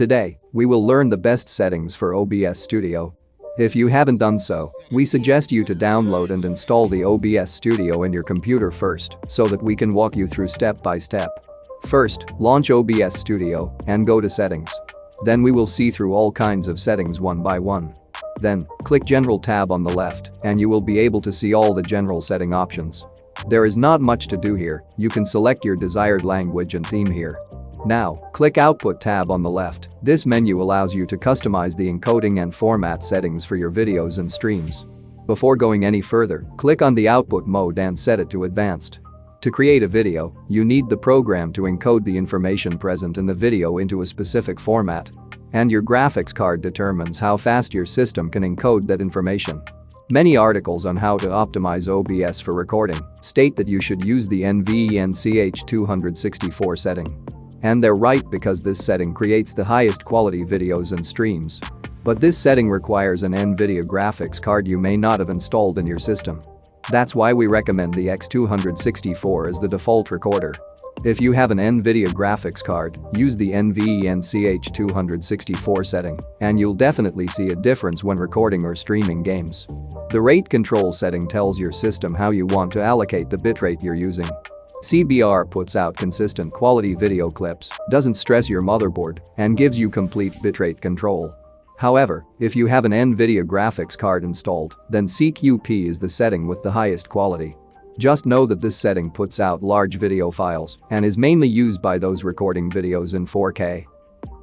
Today, we will learn the best settings for OBS Studio. If you haven't done so, we suggest you to download and install the OBS Studio in your computer first so that we can walk you through step by step. First, launch OBS Studio and go to Settings. Then we will see through all kinds of settings one by one. Then, click General tab on the left and you will be able to see all the general setting options. There is not much to do here, you can select your desired language and theme here. Now, click Output tab on the left. This menu allows you to customize the encoding and format settings for your videos and streams. Before going any further, click on the output mode and set it to Advanced. To create a video, you need the program to encode the information present in the video into a specific format. And your graphics card determines how fast your system can encode that information. Many articles on how to optimize OBS for recording state that you should use the NVENCH264 setting. And they're right because this setting creates the highest quality videos and streams. But this setting requires an NVIDIA graphics card you may not have installed in your system. That's why we recommend the X264 as the default recorder. If you have an NVIDIA graphics card, use the NVENCH264 setting, and you'll definitely see a difference when recording or streaming games. The rate control setting tells your system how you want to allocate the bitrate you're using. CBR puts out consistent quality video clips, doesn't stress your motherboard, and gives you complete bitrate control. However, if you have an NVIDIA graphics card installed, then CQP is the setting with the highest quality. Just know that this setting puts out large video files and is mainly used by those recording videos in 4K.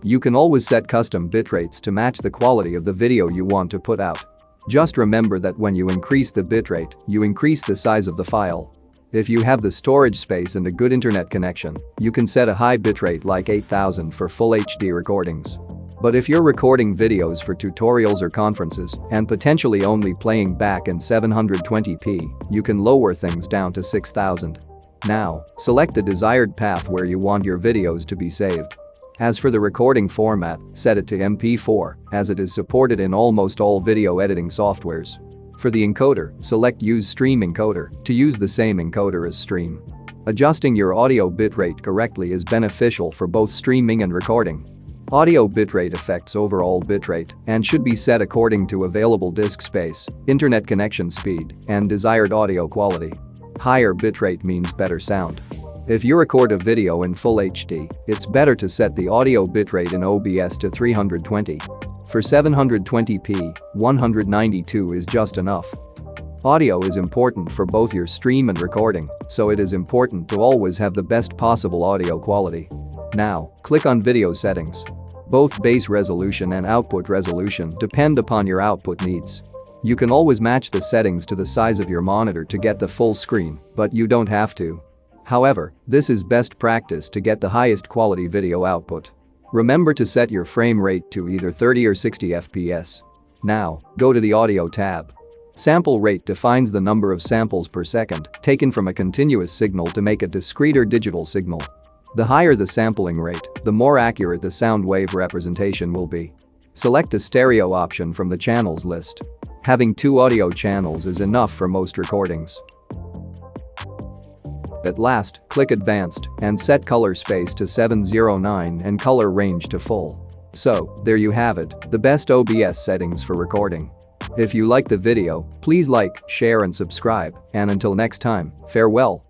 You can always set custom bitrates to match the quality of the video you want to put out. Just remember that when you increase the bitrate, you increase the size of the file. If you have the storage space and a good internet connection, you can set a high bitrate like 8000 for full HD recordings. But if you're recording videos for tutorials or conferences and potentially only playing back in 720p, you can lower things down to 6000. Now, select the desired path where you want your videos to be saved. As for the recording format, set it to MP4, as it is supported in almost all video editing softwares. For the encoder, select Use Stream Encoder to use the same encoder as Stream. Adjusting your audio bitrate correctly is beneficial for both streaming and recording. Audio bitrate affects overall bitrate and should be set according to available disk space, internet connection speed, and desired audio quality. Higher bitrate means better sound. If you record a video in full HD, it's better to set the audio bitrate in OBS to 320. For 720p, 192 is just enough. Audio is important for both your stream and recording, so it is important to always have the best possible audio quality. Now, click on Video Settings. Both base resolution and output resolution depend upon your output needs. You can always match the settings to the size of your monitor to get the full screen, but you don't have to. However, this is best practice to get the highest quality video output. Remember to set your frame rate to either 30 or 60 FPS. Now, go to the Audio tab. Sample rate defines the number of samples per second taken from a continuous signal to make a discrete or digital signal. The higher the sampling rate, the more accurate the sound wave representation will be. Select the stereo option from the channels list. Having 2 audio channels is enough for most recordings. At last, click Advanced and set color space to 709 and color range to full. So, there you have it, the best OBS settings for recording. If you like the video, please like, share and subscribe, and until next time, farewell.